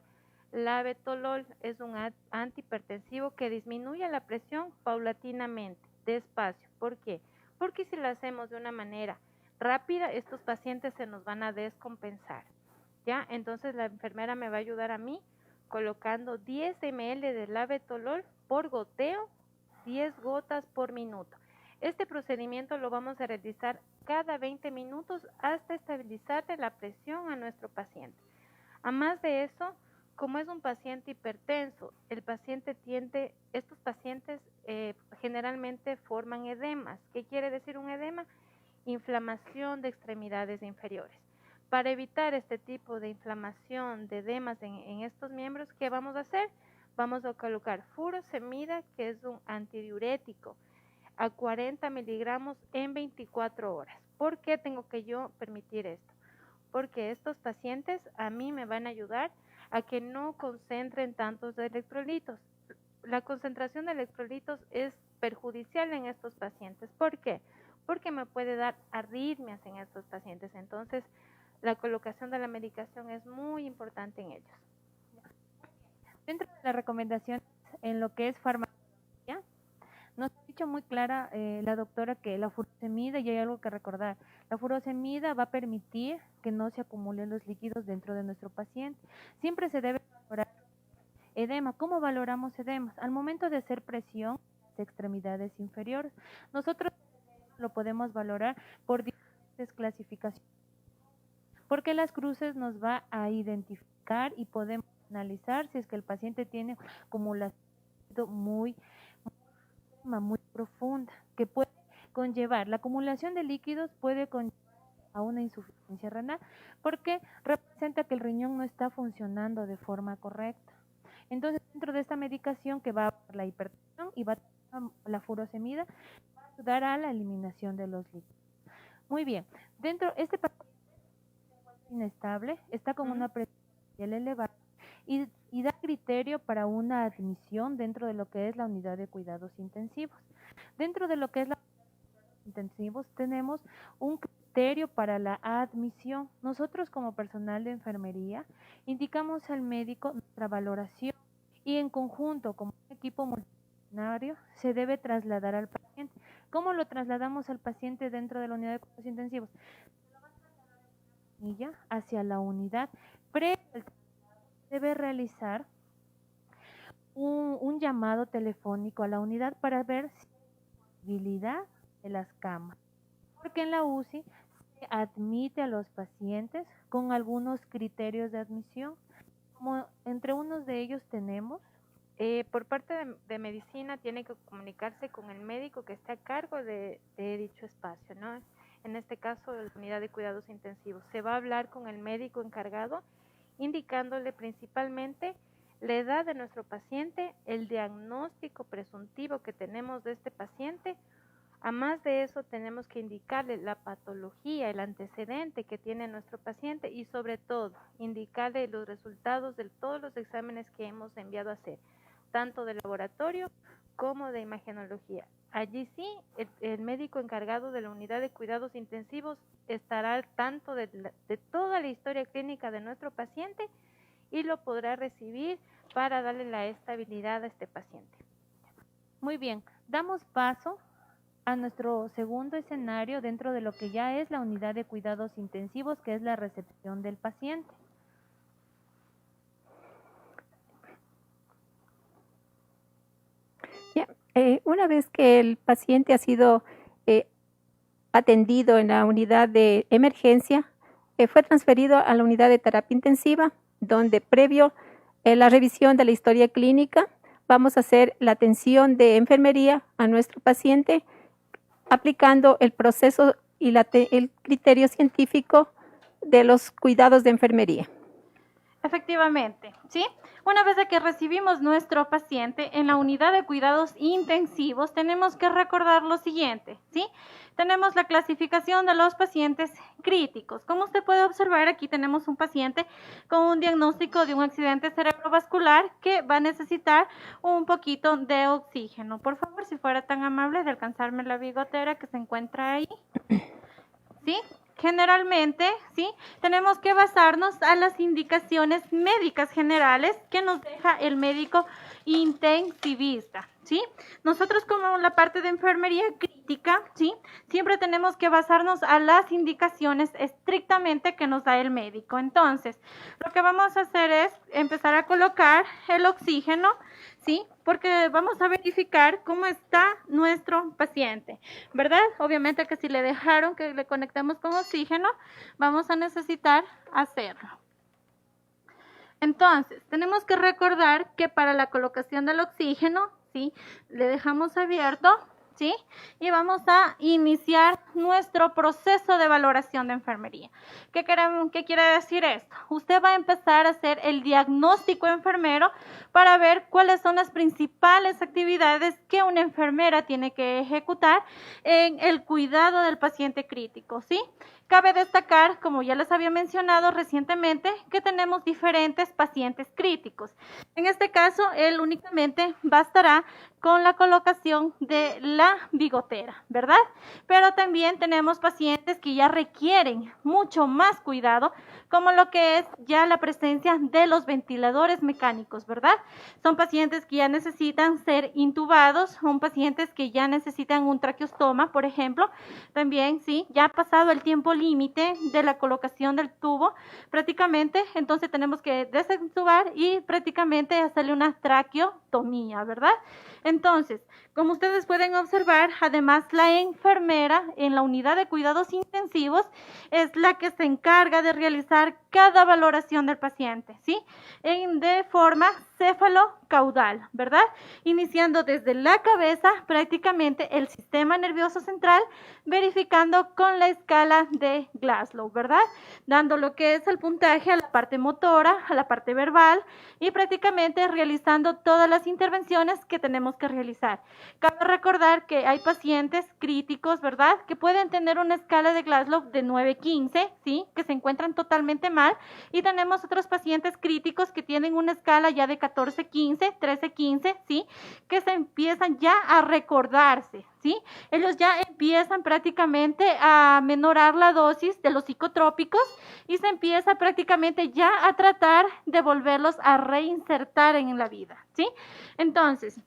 F: labetalol, es un antihipertensivo que disminuye la presión paulatinamente, despacio. ¿Por qué? Porque si lo hacemos de una manera rápida, estos pacientes se nos van a descompensar. ¿Ya? Entonces la enfermera me va a ayudar a mí colocando 10 ml de labetalol por goteo, 10 gotas por minuto. Este procedimiento lo vamos a realizar cada 20 minutos hasta estabilizarle la presión a nuestro paciente. A más de eso, como es un paciente hipertenso, estos pacientes generalmente forman edemas. ¿Qué quiere decir un edema? Inflamación de extremidades inferiores. Para evitar este tipo de inflamación, de edemas en estos miembros, ¿qué vamos a hacer? Vamos a colocar furosemida, que es un antidiurético, a 40 miligramos en 24 horas. ¿Por qué tengo que yo permitir esto? Porque estos pacientes a mí me van a ayudar a que no concentren tantos electrolitos. La concentración de electrolitos es perjudicial en estos pacientes. ¿Por qué? Porque me puede dar arritmias en estos pacientes. Entonces, la colocación de la medicación es muy importante en ellos.
E: Dentro de las recomendaciones en lo que es farmacología, nos ha dicho muy clara la doctora que la furosemida, y hay algo que recordar, la furosemida va a permitir que no se acumulen los líquidos dentro de nuestro paciente. Siempre se debe valorar edema. ¿Cómo valoramos edemas? Al momento de hacer presión en las extremidades inferiores, nosotros lo podemos valorar por diferentes clasificaciones, porque las cruces nos va a identificar y podemos analizar si es que el paciente tiene acumulación muy profunda, que puede conllevar, la acumulación de líquidos puede conllevar a una insuficiencia renal, porque representa que el riñón no está funcionando de forma correcta. Entonces, dentro de esta medicación que va a la hipertensión y va a la furosemida, va a ayudar a la eliminación de los líquidos. Muy bien, dentro este paciente inestable, está con una presión arterial elevada y da criterio para una admisión dentro de lo que es la unidad de cuidados intensivos. Dentro de lo que es la unidad de cuidados intensivos tenemos un criterio para la admisión. Nosotros como personal de enfermería indicamos al médico nuestra valoración y en conjunto como un equipo multidisciplinario se debe trasladar al paciente. ¿Cómo lo trasladamos al paciente dentro de la unidad de cuidados intensivos? Hacia la unidad. Debe realizar un llamado telefónico a la unidad para ver si hay disponibilidad de las camas, porque en la UCI se admite a los pacientes con algunos criterios de admisión, como entre unos de ellos tenemos
F: por parte de medicina tiene que comunicarse con el médico que esté a cargo de dicho espacio, ¿no? En este caso, la unidad de cuidados intensivos. Se va a hablar con el médico encargado, indicándole principalmente la edad de nuestro paciente, el diagnóstico presuntivo que tenemos de este paciente. A más de eso, tenemos que indicarle la patología, el antecedente que tiene nuestro paciente y sobre todo, indicarle los resultados de todos los exámenes que hemos enviado a hacer, tanto de laboratorio como de imagenología. Allí sí, el médico encargado de la unidad de cuidados intensivos estará al tanto de toda la historia clínica de nuestro paciente y lo podrá recibir para darle la estabilidad a este paciente.
E: Muy bien, damos paso a nuestro segundo escenario dentro de lo que ya es la unidad de cuidados intensivos, que es la recepción del paciente.
C: Una vez que el paciente ha sido atendido en la unidad de emergencia, fue transferido a la unidad de terapia intensiva, donde previo la revisión de la historia clínica, vamos a hacer la atención de enfermería a nuestro paciente, aplicando el proceso y el criterio científico de los cuidados de enfermería.
D: Efectivamente, ¿sí? Una vez que recibimos nuestro paciente en la unidad de cuidados intensivos, tenemos que recordar lo siguiente, ¿sí? Tenemos la clasificación de los pacientes críticos. Como usted puede observar, aquí tenemos un paciente con un diagnóstico de un accidente cerebrovascular que va a necesitar un poquito de oxígeno. Por favor, si fuera tan amable de alcanzarme la bigotera que se encuentra ahí, ¿sí? Generalmente, ¿sí? Tenemos que basarnos a las indicaciones médicas generales que nos deja el médico intensivista, ¿sí? Nosotros como la parte de enfermería crítica, ¿sí? Siempre tenemos que basarnos a las indicaciones estrictamente que nos da el médico. Entonces, lo que vamos a hacer es empezar a colocar el oxígeno, ¿sí? Porque vamos a verificar cómo está nuestro paciente, ¿verdad? Obviamente que si le dejaron que le conectemos con oxígeno, vamos a necesitar hacerlo. Entonces, tenemos que recordar que para la colocación del oxígeno, ¿sí? Le dejamos abierto, ¿sí? Y vamos a iniciar nuestro proceso de valoración de enfermería. ¿Qué quiere decir esto? Usted va a empezar a hacer el diagnóstico enfermero para ver cuáles son las principales actividades que una enfermera tiene que ejecutar en el cuidado del paciente crítico, ¿sí? Cabe destacar, como ya les había mencionado recientemente, que tenemos diferentes pacientes críticos. En este caso, él únicamente bastará con la colocación de la bigotera, ¿verdad? Pero también tenemos pacientes que ya requieren mucho más cuidado, como lo que es ya la presencia de los ventiladores mecánicos, ¿verdad? Son pacientes que ya necesitan ser intubados, son pacientes que ya necesitan un traqueostoma, por ejemplo. También, sí, ya ha pasado el tiempo límite de la colocación del tubo, prácticamente, entonces tenemos que desentubar y prácticamente hacerle una traqueotomía, ¿verdad? Entonces, como ustedes pueden observar, además la enfermera en la unidad de cuidados intensivos es la que se encarga de realizar cada valoración del paciente, ¿sí? De forma céfalo-caudal, ¿verdad? Iniciando desde la cabeza prácticamente el sistema nervioso central, verificando con la escala de Glasgow, ¿verdad? Dando lo que es el puntaje a la parte motora, a la parte verbal y prácticamente realizando todas las intervenciones que tenemos que realizar. Cabe recordar que hay pacientes críticos, ¿verdad? Que pueden tener una escala de Glasgow de 9-15, ¿sí? Que se encuentran totalmente mal, y tenemos otros pacientes críticos que tienen una escala ya de 14-15, 13-15, ¿sí? Que se empiezan ya a recordarse, ¿sí? Ellos ya empiezan prácticamente a menorar la dosis de los psicotrópicos y se empieza prácticamente ya a tratar de volverlos a reinsertar en la vida, ¿sí? Entonces,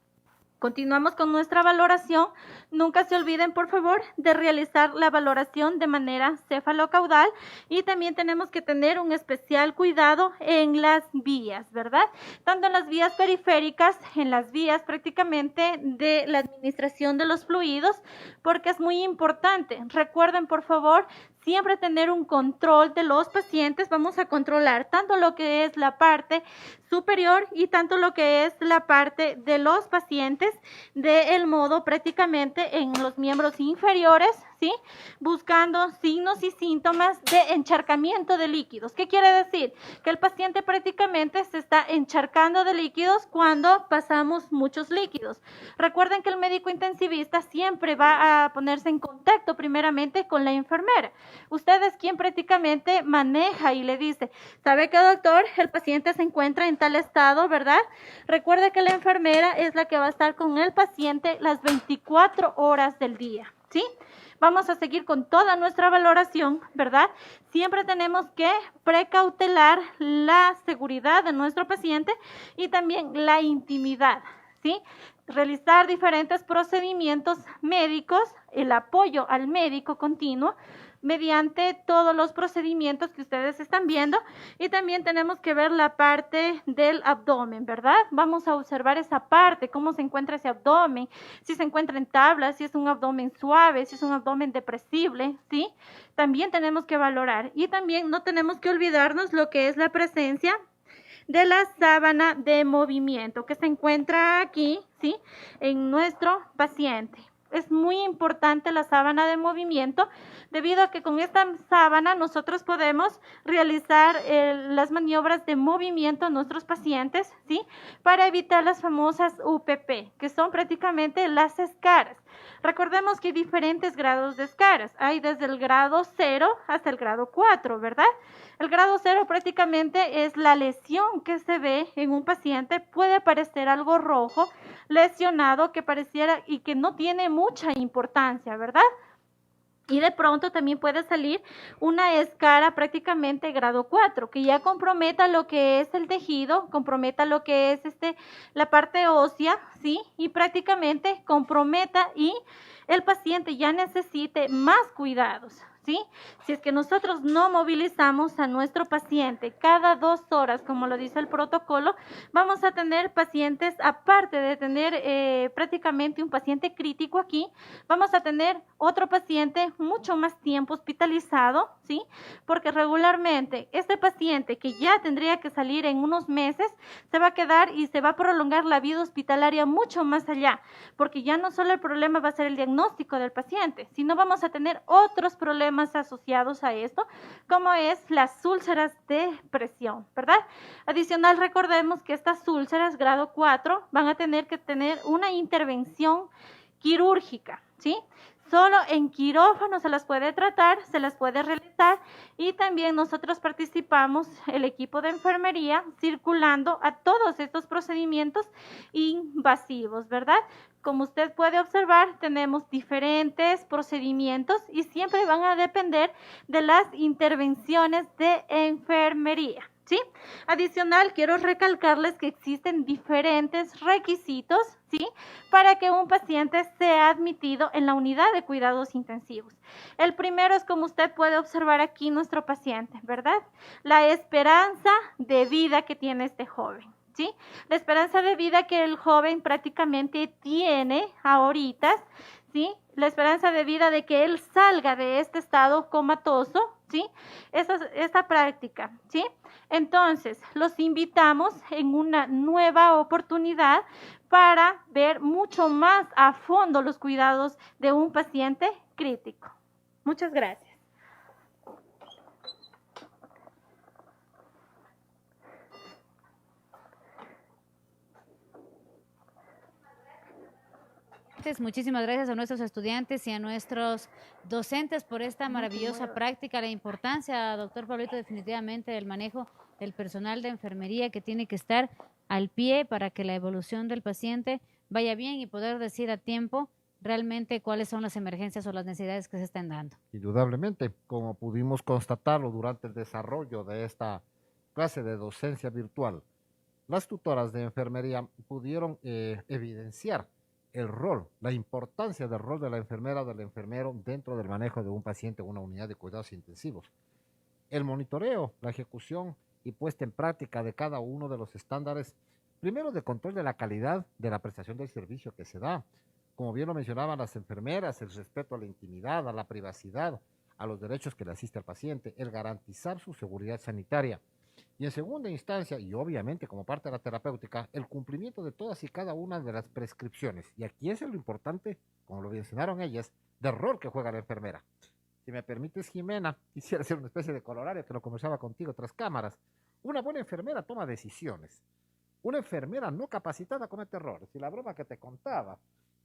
D: continuamos con nuestra valoración. Nunca se olviden, por favor, de realizar la valoración de manera cefalocaudal, y también tenemos que tener un especial cuidado en las vías, ¿verdad? Tanto en las vías periféricas, en las vías prácticamente de la administración de los fluidos, porque es muy importante. Recuerden, por favor, siempre tener un control de los pacientes. Vamos a controlar tanto lo que es la parte superior y tanto lo que es la parte de los pacientes del modo prácticamente en los miembros inferiores, ¿sí? Buscando signos y síntomas de encharcamiento de líquidos. ¿Qué quiere decir? Que el paciente prácticamente se está encharcando de líquidos cuando pasamos muchos líquidos. Recuerden que el médico intensivista siempre va a ponerse en contacto primeramente con la enfermera. Usted es quien prácticamente maneja y le dice, ¿sabe qué, doctor? El paciente se encuentra en tal estado, ¿verdad? Recuerde que la enfermera es la que va a estar con el paciente las 24 horas del día, ¿sí? Vamos a seguir con toda nuestra valoración, ¿verdad? Siempre tenemos que precautelar la seguridad de nuestro paciente y también la intimidad, ¿sí? Realizar diferentes procedimientos médicos, el apoyo al médico continuo, mediante todos los procedimientos que ustedes están viendo, y también tenemos que ver la parte del abdomen, ¿verdad? Vamos a observar esa parte, cómo se encuentra ese abdomen, si se encuentra en tabla, si es un abdomen suave, si es un abdomen depresible, ¿sí? También tenemos que valorar, y también no tenemos que olvidarnos lo que es la presencia de la sábana de movimiento que se encuentra aquí, ¿sí? En nuestro paciente. Es muy importante la sábana de movimiento, debido a que con esta sábana nosotros podemos realizar las maniobras de movimiento a nuestros pacientes, ¿sí? Para evitar las famosas UPP, que son prácticamente las escaras. Recordemos que hay diferentes grados de escaras. Hay desde el grado 0 hasta el grado 4, ¿verdad? El grado 0 prácticamente es la lesión que se ve en un paciente. Puede aparecer algo rojo, lesionado, que pareciera y que no tiene mucha importancia, ¿verdad? Y de pronto también puede salir una escara prácticamente grado 4, que ya comprometa lo que es el tejido, comprometa lo que es la parte ósea, ¿sí? Y prácticamente comprometa y el paciente ya necesite más cuidados, ¿sí? Si es que nosotros no movilizamos a nuestro paciente cada 2 horas, como lo dice el protocolo, vamos a tener pacientes, aparte de tener prácticamente un paciente crítico aquí, vamos a tener otro paciente mucho más tiempo hospitalizado, ¿sí? Porque regularmente este paciente que ya tendría que salir en unos meses, se va a quedar y se va a prolongar la vida hospitalaria mucho más allá, porque ya no solo el problema va a ser el diagnóstico del paciente, sino vamos a tener otros problemas asociados a esto, como es las úlceras de presión, ¿verdad? Adicional, recordemos que estas úlceras grado 4 van a tener que tener una intervención quirúrgica, ¿sí? Solo en quirófano se las puede tratar, se las puede realizar, y también nosotros participamos, el equipo de enfermería, circulando a todos estos procedimientos invasivos, ¿verdad? Como usted puede observar, tenemos diferentes procedimientos y siempre van a depender de las intervenciones de enfermería, ¿sí? Adicional, quiero recalcarles que existen diferentes requisitos, ¿sí? Para que un paciente sea admitido en la unidad de cuidados intensivos. El primero es, como usted puede observar aquí, nuestro paciente, ¿verdad? La esperanza de vida que tiene este joven, ¿sí? La esperanza de vida que el joven prácticamente tiene ahorita, ¿sí? La esperanza de vida de que él salga de este estado comatoso, ¿sí? Esta práctica, ¿sí? Entonces, los invitamos en una nueva oportunidad para ver mucho más a fondo los cuidados de un paciente crítico. Muchas gracias.
A: Muchísimas gracias a nuestros estudiantes y a nuestros docentes por esta maravillosa práctica. La importancia, doctor Pablito, definitivamente del manejo del personal de enfermería que tiene que estar al pie para que la evolución del paciente vaya bien y poder decir a tiempo realmente cuáles son las emergencias o las necesidades que se están dando.
B: Indudablemente, como pudimos constatarlo durante el desarrollo de esta clase de docencia virtual, las tutoras de enfermería pudieron evidenciar el rol, la importancia del rol de la enfermera o del enfermero dentro del manejo de un paciente en una unidad de cuidados intensivos. El monitoreo, la ejecución y puesta en práctica de cada uno de los estándares, primero de control de la calidad de la prestación del servicio que se da, como bien lo mencionaban las enfermeras, el respeto a la intimidad, a la privacidad, a los derechos que le asiste al paciente, el garantizar su seguridad sanitaria. Y en segunda instancia, y obviamente como parte de la terapéutica, el cumplimiento de todas y cada una de las prescripciones. Y aquí es lo importante, como lo mencionaron ellas, del rol que juega la enfermera. Si me permites, Jimena, quisiera hacer una especie de colorario que lo conversaba contigo tras cámaras. Una buena enfermera toma decisiones. Una enfermera no capacitada comete errores. Y la broma que te contaba,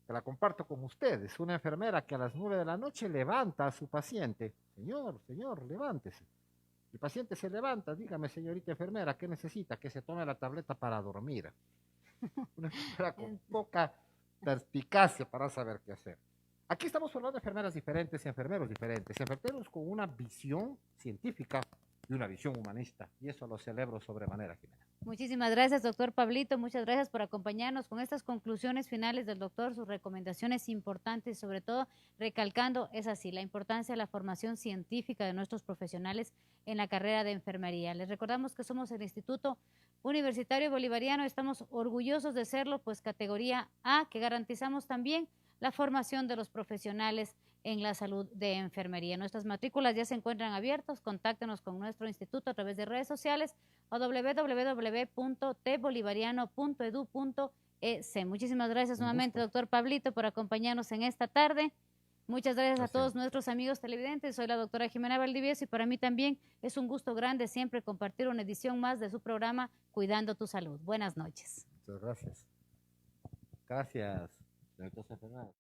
B: que la comparto con ustedes, una enfermera que a las 9 de la noche levanta a su paciente. Señor, levántese. El paciente se levanta, dígame, señorita enfermera, ¿qué necesita? Que se tome la tableta para dormir. Una enfermera con poca perspicacia para saber qué hacer. Aquí estamos hablando de enfermeras diferentes y enfermeros diferentes, enfermeros con una visión científica y una visión humanista, y eso lo celebro sobremanera, Jimena.
A: Muchísimas gracias, doctor Pablito. Muchas gracias por acompañarnos con estas conclusiones finales del doctor, sus recomendaciones importantes, sobre todo recalcando, es así, la importancia de la formación científica de nuestros profesionales en la carrera de enfermería. Les recordamos que somos el Instituto Universitario Bolivariano, estamos orgullosos de serlo, pues categoría A, que garantizamos también la formación de los profesionales en la salud de enfermería. Nuestras matrículas ya se encuentran abiertas, contáctenos con nuestro instituto a través de redes sociales o www.tbolivariano.edu.es. Muchísimas gracias nuevamente, doctor Pablito, por acompañarnos en esta tarde. Muchas gracias a todos nuestros amigos televidentes. Soy la doctora Jimena Valdivieso y para mí también es un gusto grande siempre compartir una edición más de su programa Cuidando tu Salud. Buenas noches.
B: Muchas gracias. Gracias, doctor Fernando.